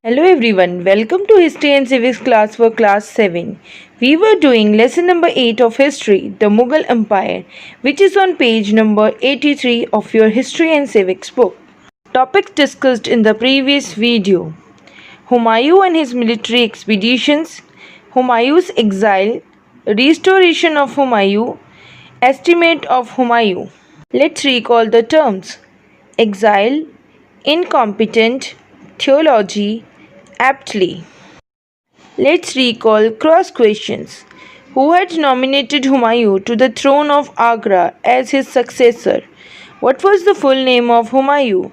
Hello everyone, welcome to History and Civics class for class 7. We were doing lesson number 8 of history, the Mughal Empire, which is on page number 83 of your History and Civics book. Topics discussed in the previous video: Humayun and his military expeditions, Humayun's exile, restoration of Humayun, estimate of Humayun. Let's recall the terms: exile, incompetent, theology, aptly. Let's recall cross questions. Who had nominated Humayun to the throne of Agra as his successor? What was the full name of Humayun?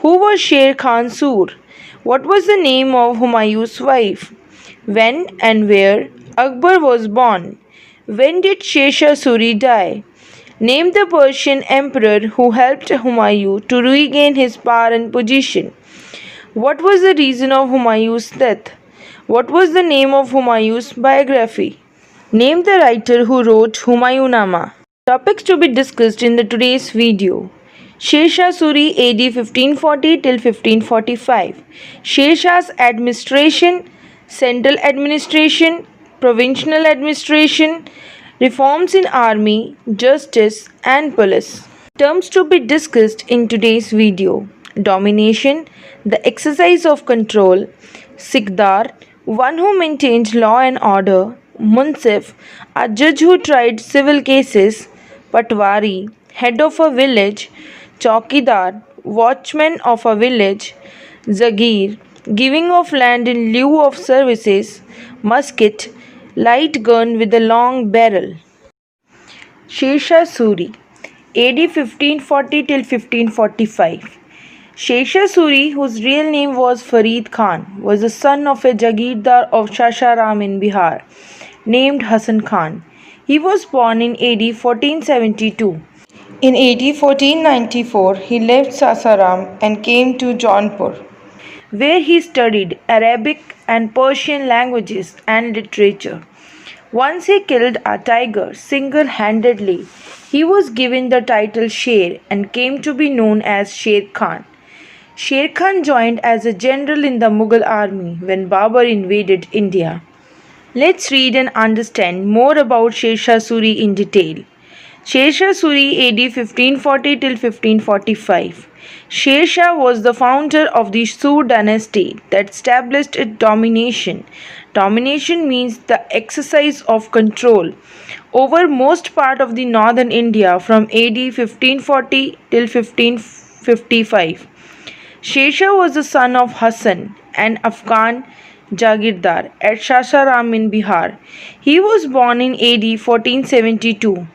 Who was Sher Khan Sur? What was the name of Humayun's wife? When and where Akbar was born? When did Sher Shah Suri die? Name the Persian emperor who helped Humayun to regain his power and position. What was the reason of Humayun's death? What was the name of Humayun's biography? Name the writer who wrote Humayunama. Topics to be discussed in today's video: Sher Shah Suri AD 1540 till 1545. Sher Shah's administration, central administration, provincial administration, reforms in army, justice and police. Terms to be discussed in today's video: domination, the exercise of control; Sikdar, one who maintained law and order; Munsif, a judge who tried civil cases; Patwari, head of a village; Chaukidar, watchman of a village; Zagir, giving of land in lieu of services; Musket, light gun with a long barrel. Sher Shah Suri AD 1540 till 1545. Sher Shah Suri, whose real name was Farid Khan, was the son of a Jagirdar of Sasaram in Bihar, named Hasan Khan. He was born in AD 1472. In AD 1494, he left Sasaram and came to Jaunpur, where he studied Arabic and Persian languages and literature. Once he killed a tiger single-handedly. He was given the title Sher and came to be known as Sher Khan. Sher Khan joined as a general in the Mughal army when Babur invaded India. Let's read and understand more about Sher Shah Suri in detail. Sher Shah Suri AD 1540 till 1545. Sher Shah was the founder of the Sur dynasty that established its domination. Domination means the exercise of control over most part of the northern India from AD 1540 till 1555. Sher Shah was the son of Hassan, an Afghan Jagirdar at Sasaram in Bihar. He was born in AD 1472.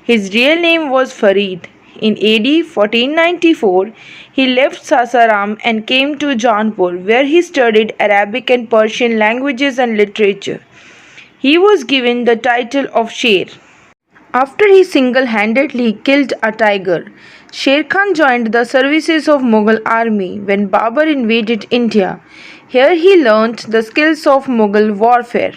His real name was Farid. In AD 1494, he left Sasaram and came to Jaunpur, where he studied Arabic and Persian languages and literature. He was given the title of Sher. After he single-handedly killed a tiger, Sher Khan joined the services of Mughal army when Babur invaded India. Here he learnt the skills of Mughal warfare.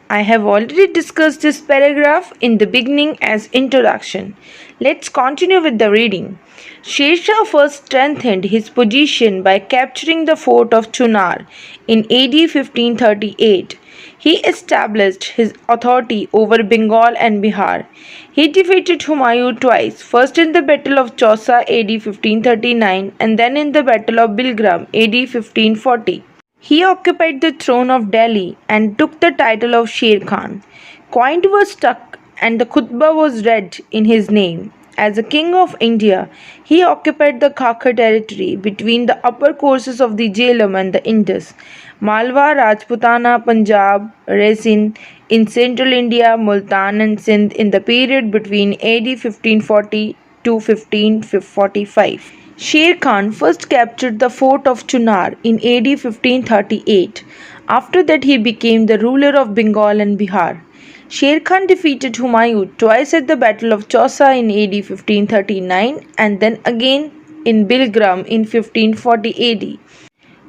I have already discussed this paragraph in the beginning as introduction. Let's continue with the reading. Sher Shah first strengthened his position by capturing the fort of Chunar in AD 1538. He established his authority over Bengal and Bihar. He defeated Humayun twice, first in the Battle of Chausa AD 1539 and then in the Battle of Bilgram AD 1540. He occupied the throne of Delhi and took the title of Sher Khan. Coin was stuck and the khutbah was read in his name. As a king of India, he occupied the Khakhar territory between the upper courses of the Jhelum and the Indus, Malwa, Rajputana, Punjab, Resin in central India, Multan and Sindh in the period between AD 1540 to 1545. Sher Khan first captured the fort of Chunar in AD 1538. After that he became the ruler of Bengal and Bihar. Sher Khan defeated Humayun twice at the Battle of Chausa in AD 1539 and then again in Bilgram in 1540 AD.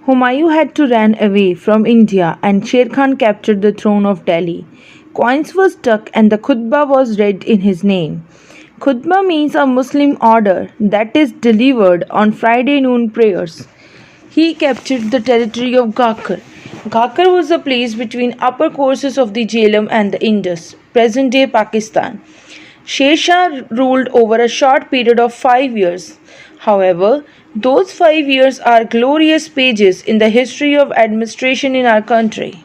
Humayun had to run away from India and Sher Khan captured the throne of Delhi. Coins were stuck and the khutbah was read in his name. Khutbah means a Muslim order that is delivered on Friday noon prayers. He captured the territory of Ghakkar. Ghakkar was the place between upper courses of the Jhelum and the Indus, present-day Pakistan. Sher Shah ruled over a short period of 5 years. However, those 5 years are glorious pages in the history of administration in our country.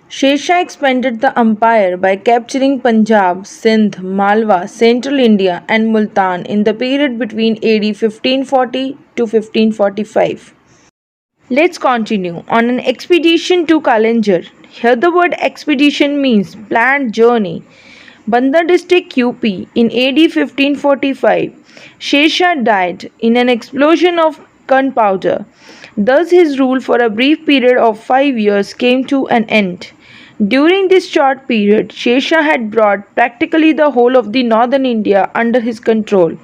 Sher Shah expanded the empire by capturing Punjab, Sindh, Malwa, central India, and Multan in the period between AD 1540 to 1545. Let's continue on an expedition to Kalinjar. Here the word expedition means planned journey. Bandha district UP in AD 1545. Sher Shah died in an explosion of gunpowder. Thus his rule for a brief period of 5 years came to an end. During this short period, Sher Shah had brought practically the whole of the northern India under his control.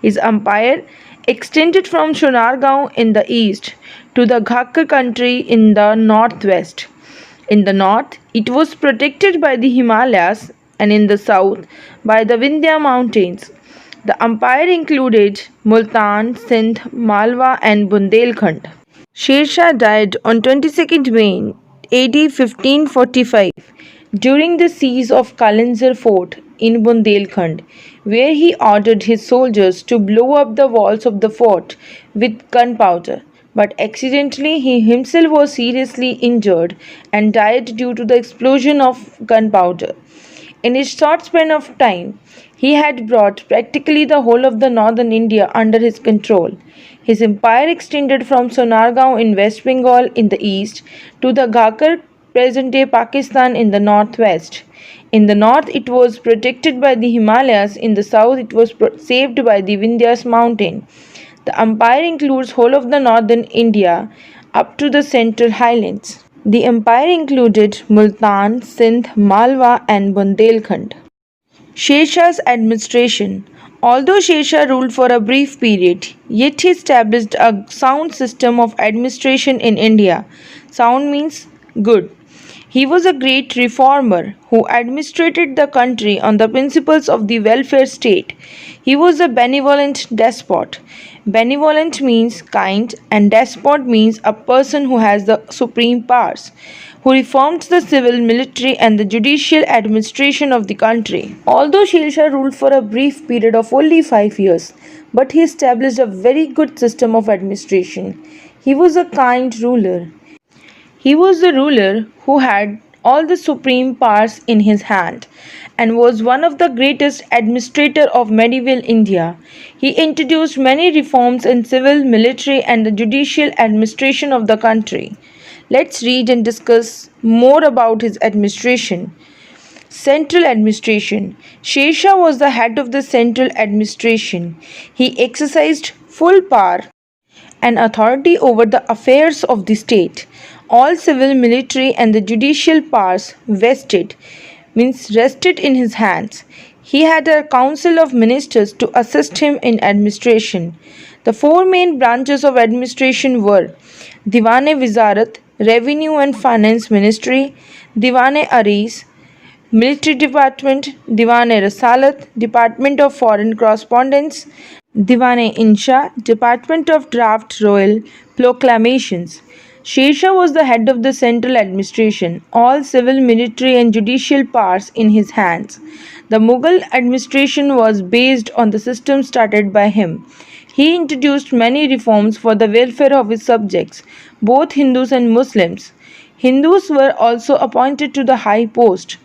His empire extended from Sonargaon in the east to the Ghakkar country in the northwest. In the north, it was protected by the Himalayas, and in the south by the Vindhya mountains. The empire included Multan, Sindh, Malwa, and Bundelkhand. Sher Shah died on 22nd May AD 1545 during the siege of Kalinjar fort in Bundelkhand, where he ordered his soldiers to blow up the walls of the fort with gunpowder. But accidentally, he himself was seriously injured and died due to the explosion of gunpowder. In his short span of time, he had brought practically the whole of the northern India under his control. His empire extended from Sonargaon in West Bengal in the east to the Ghakkar, present-day Pakistan, in the northwest. In the north, it was protected by the Himalayas. In the south, it was saved by the Vindhyas mountain. The empire includes whole of the northern India up to the central highlands. The empire included Multan, Sindh, Malwa, and Bundelkhand. Sher Shah's administration. Although Sher Shah ruled for a brief period, yet he established a sound system of administration in India. Sound means good. He was a great reformer who administrated the country on the principles of the welfare state. He was a benevolent despot. Benevolent means kind, and despot means a person who has the supreme powers, who reformed the civil, military, and the judicial administration of the country. Although Sher Shah ruled for a brief period of only 5 years, but he established a very good system of administration. He was a kind ruler. He was the ruler who had all the supreme powers in his hand and was one of the greatest administrators of medieval India. He introduced many reforms in civil, military, and the judicial administration of the country. Let's read and discuss more about his administration. Central administration. Sher Shah was the head of the central administration. He exercised full power and authority over the affairs of the state. All civil, military, and the judicial powers rested in his hands. He had a council of ministers to assist him in administration. The four main branches of administration were Diwan-e Wizarat, Revenue and Finance Ministry; Diwan-e Aris, Military Department; Diwan-e Risalat, Department of Foreign Correspondence; Diwan-e Insha, Department of Draft Royal Proclamations. Sher Shah was the head of the central administration, all civil, military, and judicial powers in his hands. The Mughal administration was based on the system started by him. He introduced many reforms for the welfare of his subjects, both Hindus and Muslims. Hindus were also appointed to the high post.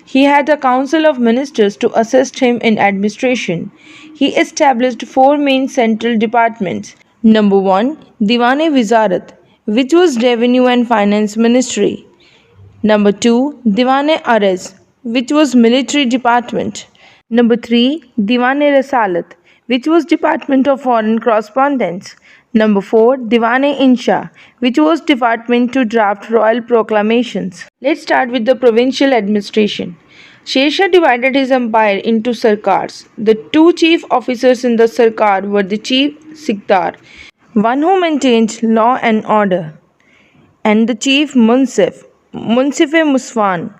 He had a council of ministers to assist him in administration. He established four main central departments. Number 1. Diwan-e Wizarat, which was Revenue and Finance Ministry. Number 2. Diwan-e Aris, which was Military Department. Number 3. Diwan-e Risalat, which was Department of Foreign Correspondence. Number 4. Diwan-e Insha, which was Department to Draft Royal Proclamations. Let's start with the provincial administration. Sher Shah divided his empire into sarkars. The two chief officers in the sarkar were the chief Sikdar, one who maintained law and order, and the chief Munsif, Munsif-e-Muswan,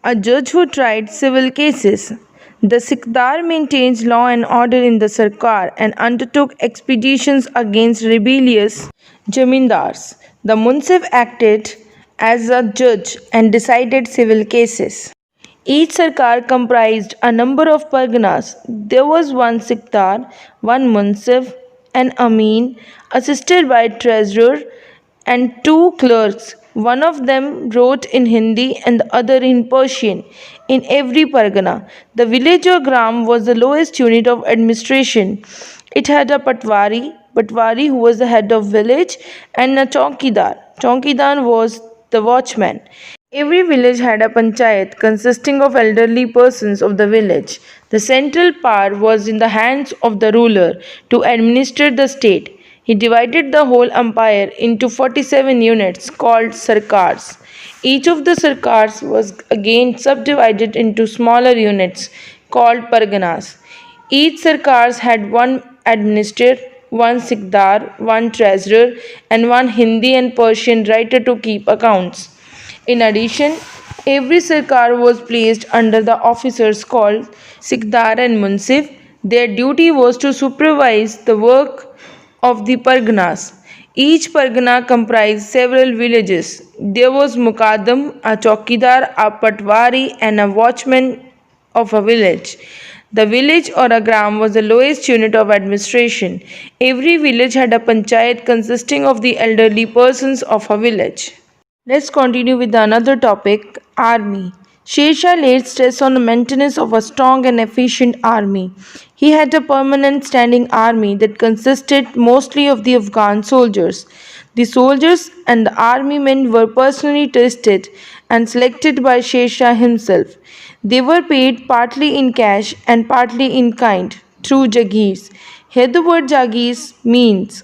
a judge who tried civil cases. The Sikdar maintained law and order in the Sarkar and undertook expeditions against rebellious Jamindars. The Munsif acted as a judge and decided civil cases. Each sarkar comprised a number of parganas. There was one sikdar, one munsif, an amin, assisted by treasurer, and two clerks. One of them wrote in Hindi and the other in Persian. In every pargana, the village or gram was the lowest unit of administration. It had a patwari who was the head of village, and a chowkidar. Chowkidar was the watchman. Every village had a panchayat consisting of elderly persons of the village. The central power was in the hands of the ruler to administer the state. He divided the whole empire into 47 units called sarkars. Each of the sarkars was again subdivided into smaller units called parganas. Each sarkars had one administrator, one sikdar, one treasurer, and one Hindi and Persian writer to keep accounts. In addition, every sarkar was placed under the officers called Sikdar and Munsif. Their duty was to supervise the work of the parganas. Each pargana comprised several villages. There was Mukaddam, a chowkidar, a patwari, and a watchman of a village. The village or a gram was the lowest unit of administration. Every village had a panchayat consisting of the elderly persons of a village. Let's continue with another topic, army. Sher Shah laid stress on the maintenance of a strong and efficient army. He had a permanent standing army that consisted mostly of the Afghan soldiers. The soldiers and the army men were personally tested and selected by Sher Shah himself. They were paid partly in cash and partly in kind through jagirs. Here the word jagirs means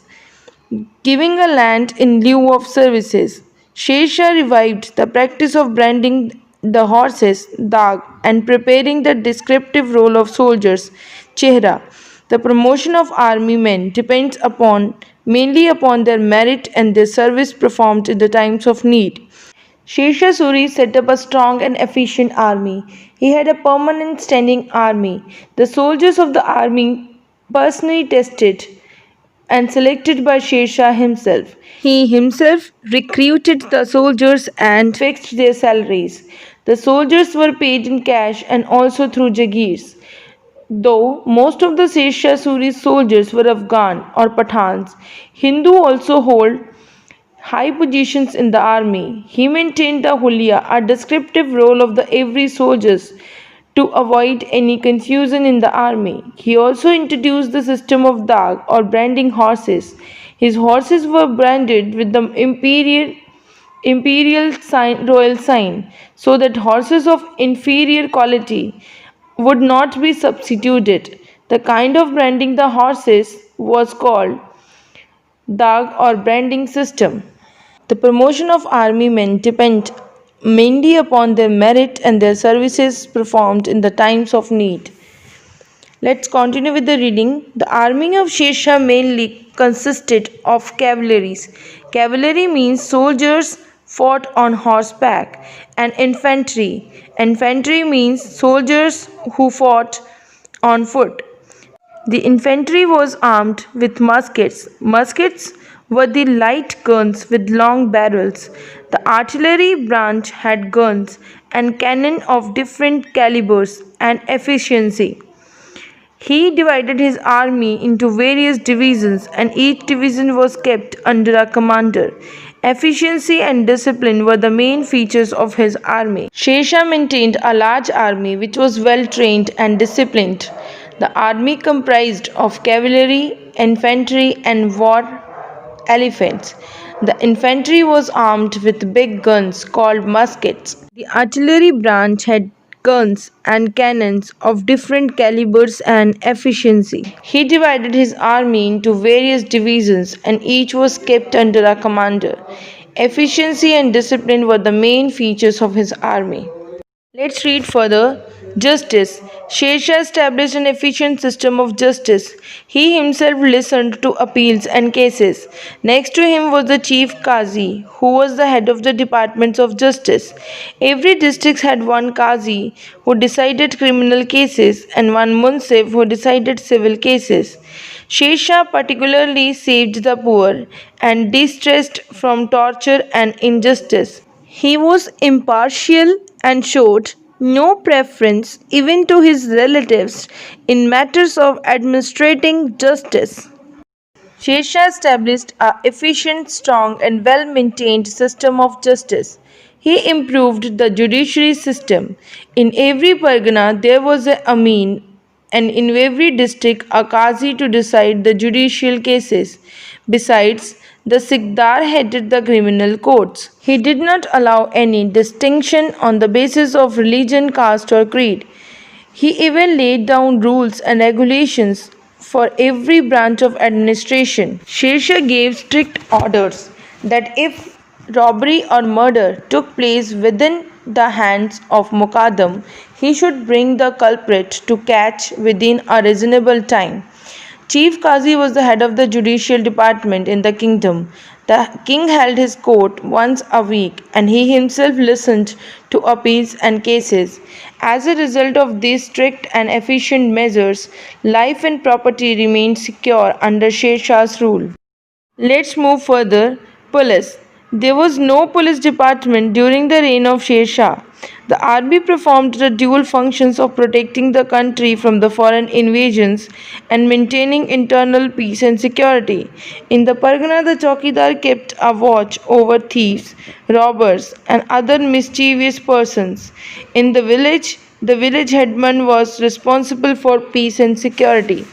giving a land in lieu of services. Sher Shah revived the practice of branding the horses, dag, and preparing the descriptive role of soldiers, chehra. The promotion of army men depends upon mainly upon their merit and their service performed in the times of need. Sher Shah Suri set up a strong and efficient army. He had a permanent standing army. The soldiers of the army personally tested and selected by Sher Shah himself. He himself recruited the soldiers and fixed their salaries. The soldiers were paid in cash and also through jagirs. Though most of the Sher Shah Suri's soldiers were Afghan or Pathans, Hindu also hold high positions in the army. He maintained the hulia, a descriptive role of the every soldiers to avoid any confusion in the army. He also introduced the system of dag or branding horses. His horses were branded with the imperial sign, royal sign, so that horses of inferior quality would not be substituted. The kind of branding the horses was called dag or branding system. The promotion of army men depend mainly upon their merit and their services performed in the times of need. Let's continue with the reading. The army of Sher Shah mainly consisted of cavalries. Cavalry means soldiers fought on horseback, and infantry. Infantry means soldiers who fought on foot. The infantry was armed with muskets. Muskets were the light guns with long barrels. The artillery branch had guns and cannon of different calibers and efficiency. He divided his army into various divisions, and each division was kept under a commander. Efficiency and discipline were the main features of his army. Sher Shah maintained a large army which was well trained and disciplined. The army comprised of cavalry, infantry, and war elephants. The infantry was armed with big guns called muskets. The artillery branch had guns and cannons of different calibers and efficiency. He divided his army into various divisions, and each was kept under a commander. Efficiency and discipline were the main features of his army. Let's read further. Justice. Sher Shah established an efficient system of justice. He himself listened to appeals and cases. Next to him was the chief Qazi, who was the head of the departments of justice. Every district had one Qazi who decided criminal cases and one Munsif who decided civil cases. Sher Shah particularly saved the poor and distressed from torture and injustice. He was impartial and showed no preference even to his relatives in matters of administrating justice. Sher Shah established a efficient, strong, and well maintained system of justice. He improved the judiciary system. In every pargana, there was a Amin, and in every district, a Qazi to decide the judicial cases. Besides, the Sikdar headed the criminal courts. He did not allow any distinction on the basis of religion, caste, or creed. He even laid down rules and regulations for every branch of administration. Sher Shah gave strict orders that if robbery or murder took place within the hands of Muqaddam, he should bring the culprit to catch within a reasonable time. Chief Qazi was the head of the judicial department in the kingdom. The king held his court once a week and he himself listened to appeals and cases. As a result of these strict and efficient measures, life and property remained secure under Sher Shah's rule. Let's move further. Police. There was no police department during the reign of Sher Shah. The army performed the dual functions of protecting the country from the foreign invasions and maintaining internal peace and security. In the Pargana, the Chowkidar kept a watch over thieves, robbers, and other mischievous persons. In the village headman was responsible for peace and security.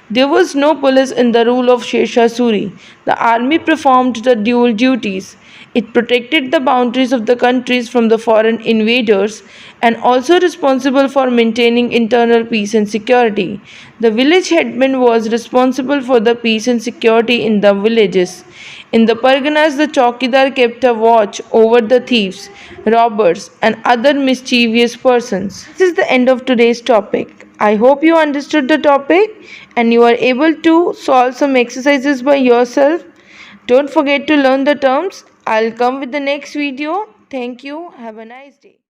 There was no police in the rule of Sher Shah Suri. The army performed the dual duties. It protected the boundaries of the countries from the foreign invaders and also responsible for maintaining internal peace and security. The village headman was responsible for the peace and security in the villages. In the Parganas, the Chowkidar kept a watch over the thieves, robbers, and other mischievous persons. This is the end of today's topic. I hope you understood the topic and you are able to solve some exercises by yourself. Don't forget to learn the terms. I'll come with the next video. Thank you. Have a nice day.